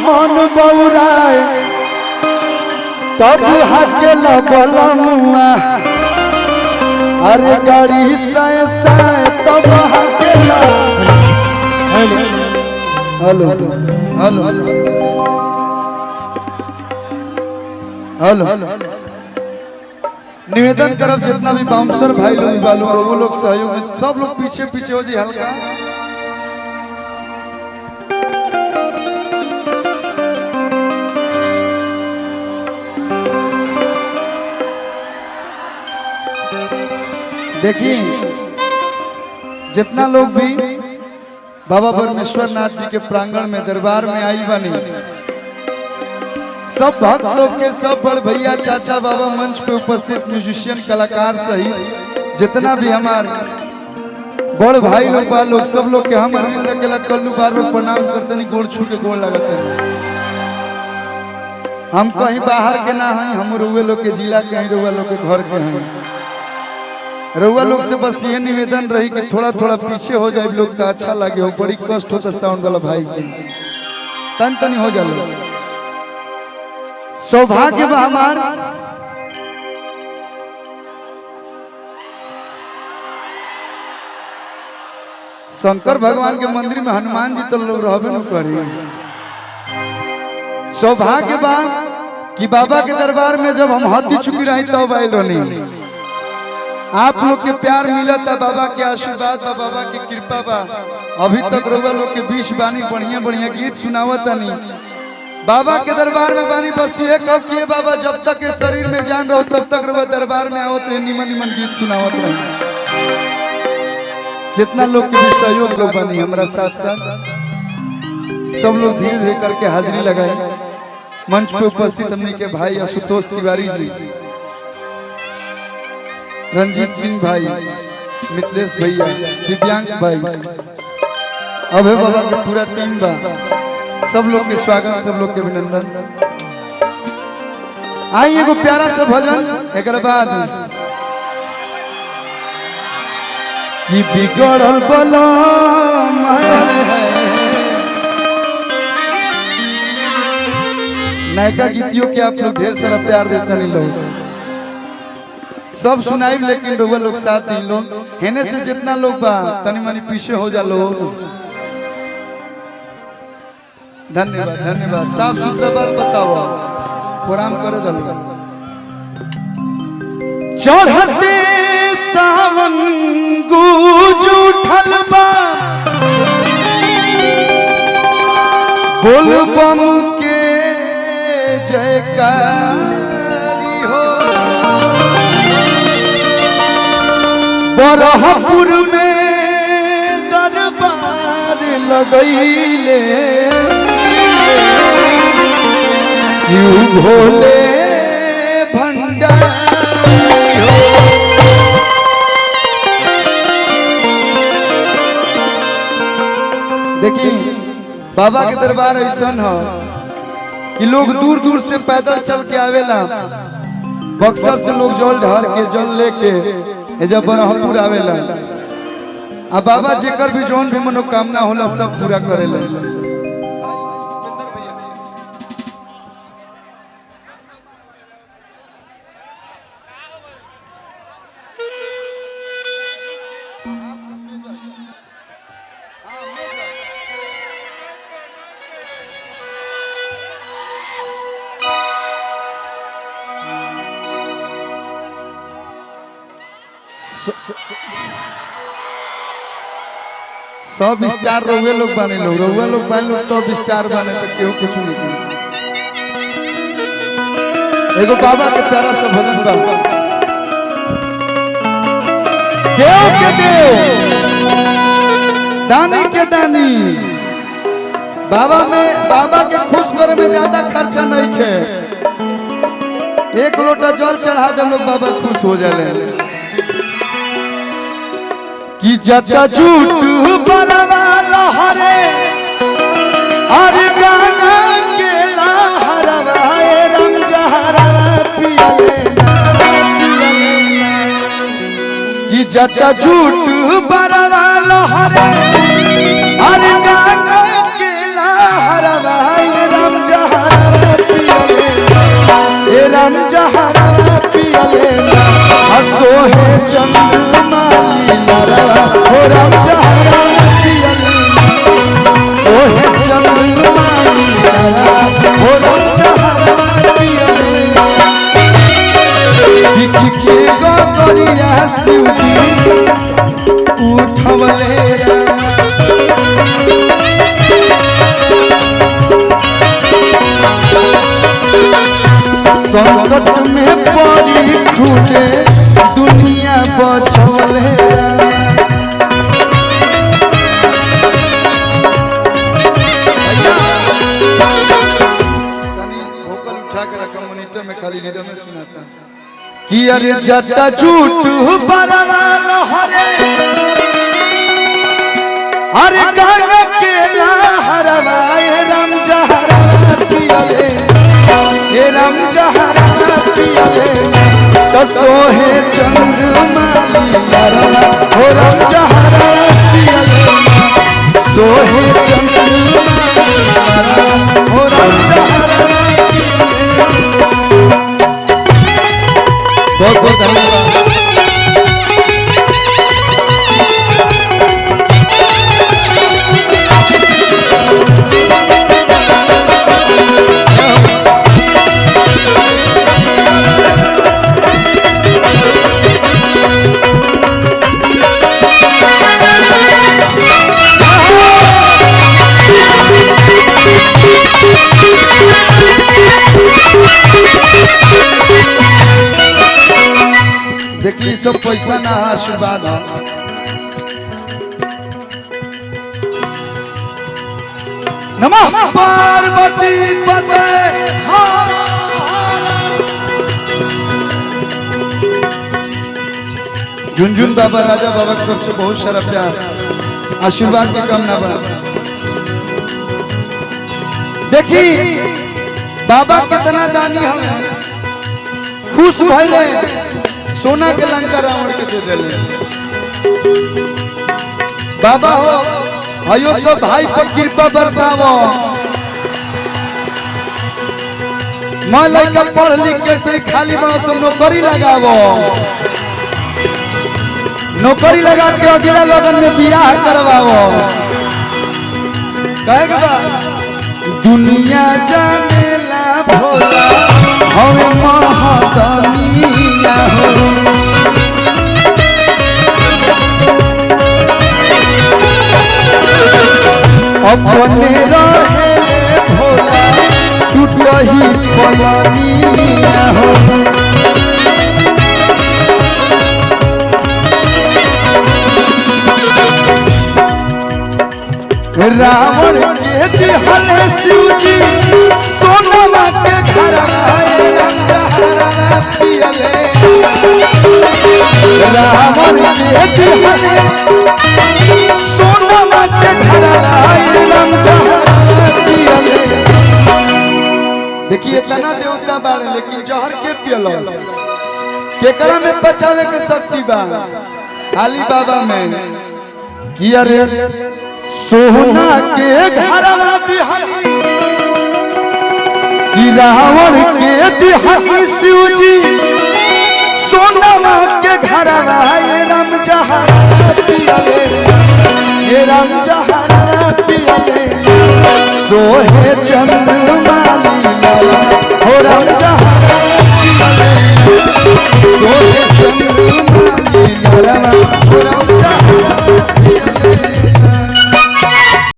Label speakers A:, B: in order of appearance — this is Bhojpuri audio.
A: मन बौराए तब हकेला बलमुआ अरे गाड़ी साए साए तब हकेला। हेलो हेलो हेलो हेलो निवेदन करब जितना भी बाउंसर भाई लोग बालू और वो लोग सहयोग में सब लोग पीछे पीछे हो जी हल्का। देखिए जितना लोग भी बाबा परमेश्वर नाथ जी के प्रांगण में दरबार में आई बनी सब भक्त लोग के सब बड़ भैया चाचा बाबा मंच पे उपस्थित म्यूजिशियन कलाकार सहित जितना भी हमारे बड़ भाई लोग बा लोग सब लोग के हम अरविंद अकेला कल्लू बार बार प्रणाम करते नहीं गोड़ छू के गोड़ लगते नहीं। हम कहीं बाहर के ना हैं हम रुआ लोग के जिला के हैं रुआ लोग के घर के हैं। रुआ लोग से बस ये निवेदन रही कि थोड़ा थोड़ा पीछे हो जाए लोग तो अच्छा लगे हो। बड़ी कष्ट होता साउंड वाला भाई के तन तनी हो जाए। सौभाग्य बा हमार शंकर भगवान के मंदिर में हनुमान जी तो लोग रहबे न करी। सौभाग्य बा कि बाबा के दरबार में जब हम हाथी चुकी रही तब आयल रही। आप लोग के प्यार मिला था बाबा के आशीर्वाद बा बाबा की कृपा बा। अभी तक रउआ लोग के बीच बानी बढ़िया बढ़िया गीत सुनावत नहीं। बाबा के दरबार में बानी बस ये कहो कि बाबा जब तक के शरीर में जान रहो तब तक रउआ दरबार में आवत रहे निमन निमन गीत सुनावत रहे। जितना लोग के भी सहयोग लोग बनी हमारा साथ साथ सब लोग धीरे धीरे करके हाजिरी लगाए। मंच पे उपस्थित हमने के भाई आशुतोष तिवारी जी, रंजीत सिंह भाई, मिथिलेश भैया, दिव्यांग भाई, अभय बाबा के पूरा टीम बा। सब लोग के स्वागत सब लोग के अभिनंदन। आई एगो प्यारा सा भजन एक बाद कि बिगड़ल बलम नायका गीतियों के आप लोग ढेर सारा प्यार देता नहीं लोग सब सुनाई लेकिन रउआ लोग साथ नहीं लोग हेने से जितना लोग बा तनी मनी पीछे हो जा लोग। धन्यवाद धन्यवाद। साफ सुथरा बात बताओ प्रणाम करे दलो। चढ़ते सावन गूंज उठल बा बोल बम के जयकारी हो। बरहपुर में दरबार लगैले शिव भोले भंडारी हो। देखिए बाबा के दरबार ऐसा हो कि लोग दूर दूर से पैदल चल के आवेला। बक्सर से लोग जल ढार के जल लेके जब बरहपुर आवेला आ बाबा जेकर भी जौन भी मनोकामना होला सब पूरा करेला। सब स्टार रउए लोग बने लोग रउए लोग बने लोग तो स्टार बने तो केहू कुछ नहीं करे। एगो बाबा के प्यारा सा भजन बा देव के देव दानी के दानी। बाबा के खुश करे में ज्यादा खर्चा नहीं है। एक लोटा जल चढ़ा दे लोग बाबा खुश हो जाए। कि जटा झूठ बरवा लहरे और गाना के लहरवा राम जहरवा पियले कि जटा झूठ बरवा लहरे और गाना के लहरवा राम चंद्रमा लीला हो राम जहरा पियले सोहे चंद्रमा लीला हो राम जहरा पियले के गो करिया शिवजी उठवले संकट में पड़ी खुदे दुनिया बचवले वोकल उठा के रखा मॉनिटर में खाली रिदम में सुनाता कि अरे जटा झूठ परवाल हरे अरे गंगा के लहरवाए राम जहरा पियले ये राम जहरा पियले तो सोहे चंद्रमा लीला हो राम जहरा पियले सोहे चंद्रमा लीला हो राम जहरा बहुत बहुत धन्यवाद। देखिए सब पैसा ना आशीर्वाद नमः पार्वती पते झुनझुन बाबा राजा बाबा की तरफ से बहुत सारा प्यार आशीर्वाद की कामना बा। देखी बाबा कितना दानी हमें खुश भइले सोना के लंका रावण के दे दिले बाबा हो अयो सब भाई पर कृपा बरसावो मैं लड़का पढ़ लिख के से खाली बस नौकरी लगावो नौकरी लगा के अगला लगन में बियाह करवाओ कहे बा दुनिया जानेला भोला हमें महादानिया हो अपने रहे भोला टूटही पलानिया हो रावण के दिहले शिवजी सोनमा के घरवाए राम जहरा पियले रावण के दिहले सोनमा के घरवाए राम जहरा पियले। देखिए इतना देवता बाड़े लेकिन जहर के पियलो केकरा में बचावे के शक्ति बा खाली बाबा में कि अरे सोना के घरवा दिहनी कि रावण के दिहनी शिवजी सोनमा के घरवा ये राम जहरा पियले ये राम जहरा पियले सोहे चंद्रमा